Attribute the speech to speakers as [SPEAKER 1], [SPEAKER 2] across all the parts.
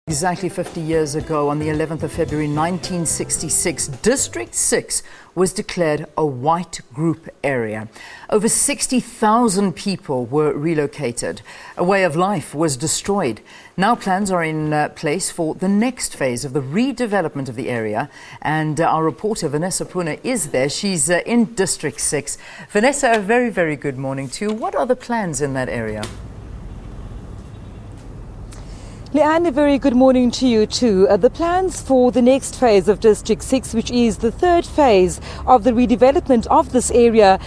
[SPEAKER 1] Exactly 50 years ago, on the 11th of February 1966, District 6 was declared a white group area. Over 60,000 people were relocated. A way of life was destroyed. Now plans are in place for the next phase of the redevelopment of the area. And our reporter, Vanessa Poonah, is there. She's in District 6. Vanessa, a very, very good morning to you. What are the plans in that area?
[SPEAKER 2] Leanne, a very good morning to you too. The plans for the next phase of District 6, which is the third phase of the redevelopment of this area,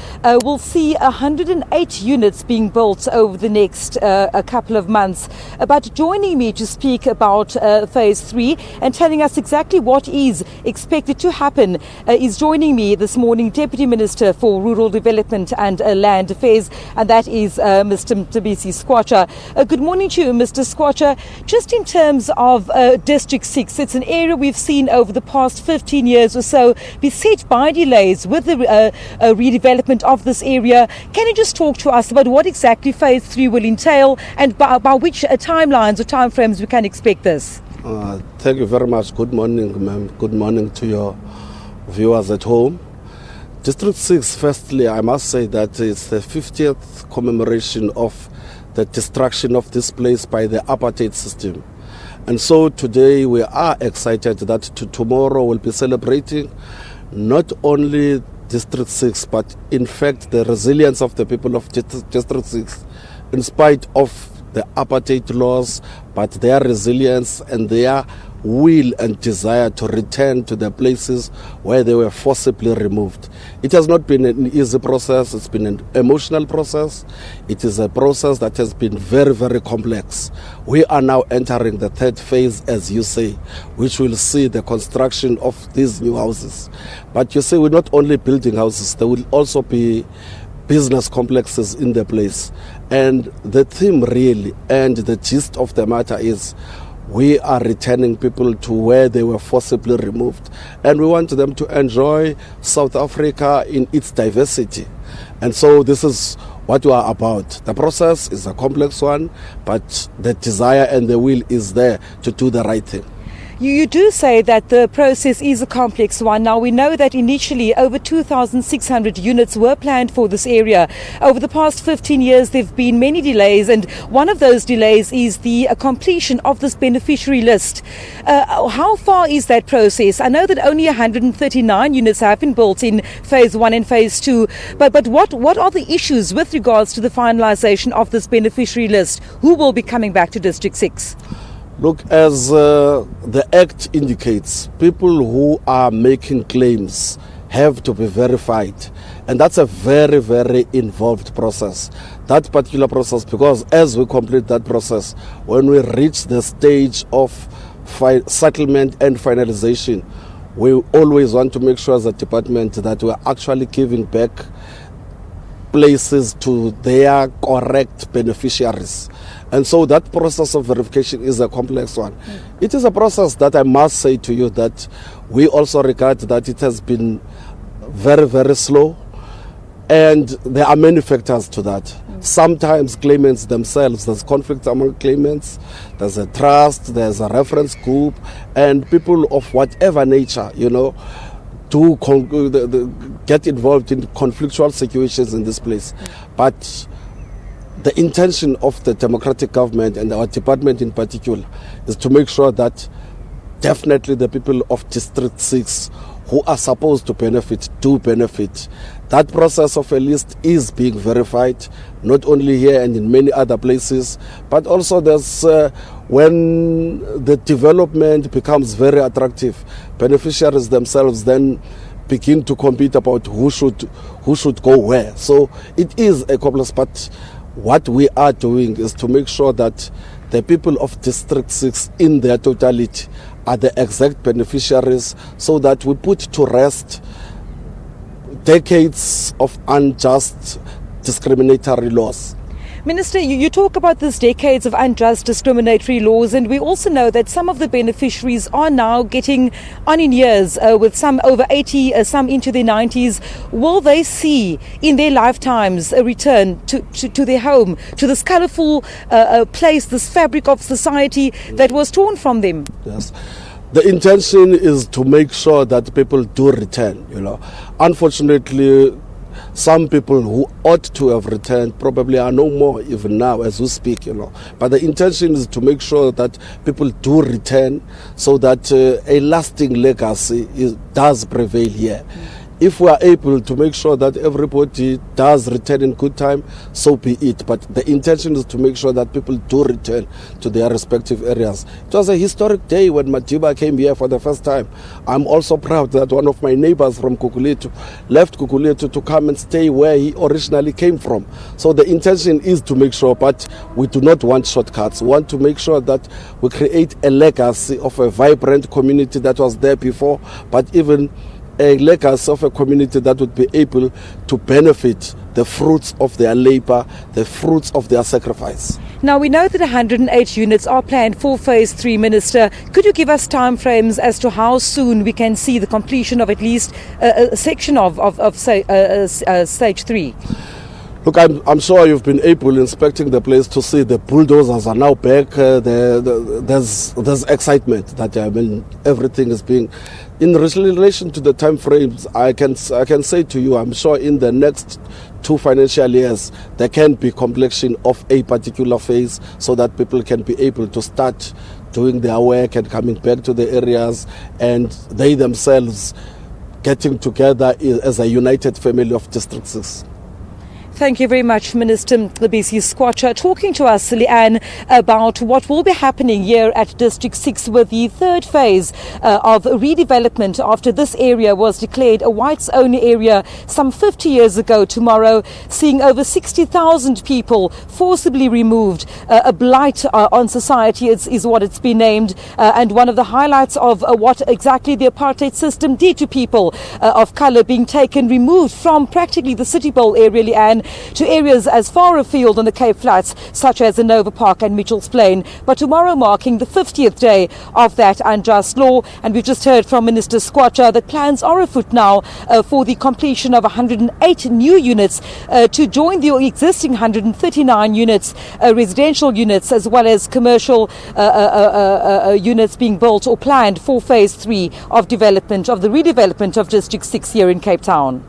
[SPEAKER 2] will see 108 units being built over the next a couple of months. But joining me to speak about phase 3 and telling us exactly what is expected to happen is joining me this morning Deputy Minister for Rural Development and Land Affairs, and that is Mr. Mcebisi Skwatsha. Good morning to you, Mr. Skwatsha. Just in terms of District 6, it's an area we've seen over the past 15 years or so beset by delays with the redevelopment of this area. Can you just talk to us about what exactly phase 3 will entail and by which timelines or timeframes we can expect this?
[SPEAKER 3] Thank you very much. Good morning, ma'am. Good morning to your viewers at home. District 6, firstly, I must say that it's the 50th commemoration of the destruction of this place by the apartheid system. And so today we are excited that tomorrow we'll be celebrating not only District 6, but in fact the resilience of the people of District 6, in spite of the apartheid laws, but their resilience and their will and desire to return to the places where they were forcibly removed. It has not been an easy process. It's been an emotional process. It is a process that has been very, very complex. We are now entering the third phase, as you say, which will see the construction of these new houses. But you see, we're not only building houses, there will also be business complexes in the place. And the theme really and the gist of the matter is we are returning people to where they were forcibly removed. And we want them to enjoy South Africa in its diversity. And so this is what we are about. The process is a complex one, but the desire and the will is there to do the right thing.
[SPEAKER 2] You do say that the process is a complex one. Now, we know that initially over 2,600 units were planned for this area. Over the past 15 years, there have been many delays, and one of those delays is the completion of this beneficiary list. How far is that process? I know that only 139 units have been built in phase 1 and phase 2, but what are the issues with regards to the finalisation of this beneficiary list? Who will be coming back to District 6?
[SPEAKER 3] Look, as the Act indicates, people who are making claims have to be verified. And that's a very, very involved process. That particular process, because as we complete that process, when we reach the stage of settlement and finalization, we always want to make sure as a department that we're actually giving back places to their correct beneficiaries. And so that process of verification is a complex one. It is a process that I must say to you that we also regard that it has been very, very slow. And there are many factors to that. Sometimes claimants themselves, there's conflict among claimants, there's a trust, there's a reference group, and people of whatever nature, do get involved in conflictual situations in this place. But the intention of the democratic government and our department in particular is to make sure that definitely the people of District 6 who are supposed to benefit do benefit. That process of a list is being verified, not only here and in many other places, but also there's when the development becomes very attractive, beneficiaries themselves then begin to compete about who should go where. So it is a complex, but what we are doing is to make sure that the people of District 6 in their totality are the exact beneficiaries, so that we put to rest decades of unjust discriminatory laws.
[SPEAKER 2] Minister, you talk about this decades of unjust discriminatory laws, and we also know that some of the beneficiaries are now getting on in years, with some over 80, some into their 90s. Will they see in their lifetimes a return to their home, to this colourful place, this fabric of society that was torn from them?
[SPEAKER 3] Yes. The intention is to make sure that people do return, Unfortunately, some people who ought to have returned probably are no more even now as we speak, But the intention is to make sure that people do return so that a lasting legacy does prevail here. If we are able to make sure that everybody does return in good time, so be it. But the intention is to make sure that people do return to their respective areas. It was a historic day when Mcebisi came here for the first time. I'm also proud that one of my neighbors from Kukuletu left Kukuletu to come and stay where he originally came from. So the intention is to make sure, but we do not want shortcuts. We want to make sure that we create a legacy of a vibrant community that was there before, but even a legacy of a community that would be able to benefit the fruits of their labor, the fruits of their sacrifice.
[SPEAKER 2] Now, we know that 108 units are planned for Phase 3, Minister. Could you give us timeframes as to how soon we can see the completion of at least a section of Stage 3?
[SPEAKER 3] Look, I'm sure you've been able, inspecting the place, to see the bulldozers are now back. There's excitement that everything is being. In relation to the time frames, I can say to you, I'm sure in the next 2 financial years there can be completion of a particular phase, so that people can be able to start doing their work and coming back to the areas, and they themselves getting together as a united family of District 6.
[SPEAKER 2] Thank you very much, Minister Mcebisi Skwatsha, talking to us, Leanne, about what will be happening here at District 6 with the third phase of redevelopment after this area was declared a whites-only area some 50 years ago tomorrow, seeing over 60,000 people forcibly removed. A blight on society is what it's been named, and one of the highlights of what exactly the apartheid system did to people of colour, being removed from practically the City Bowl area, Leanne, to areas as far afield on the Cape Flats, such as the Nova Park and Mitchell's Plain. But tomorrow marking the 50th day of that unjust law, and we've just heard from Minister Skwatsha that plans are afoot now for the completion of 108 new units to join the existing 139 units, residential units, as well as commercial units being built or planned for Phase 3 of development, of the redevelopment of District 6 here in Cape Town.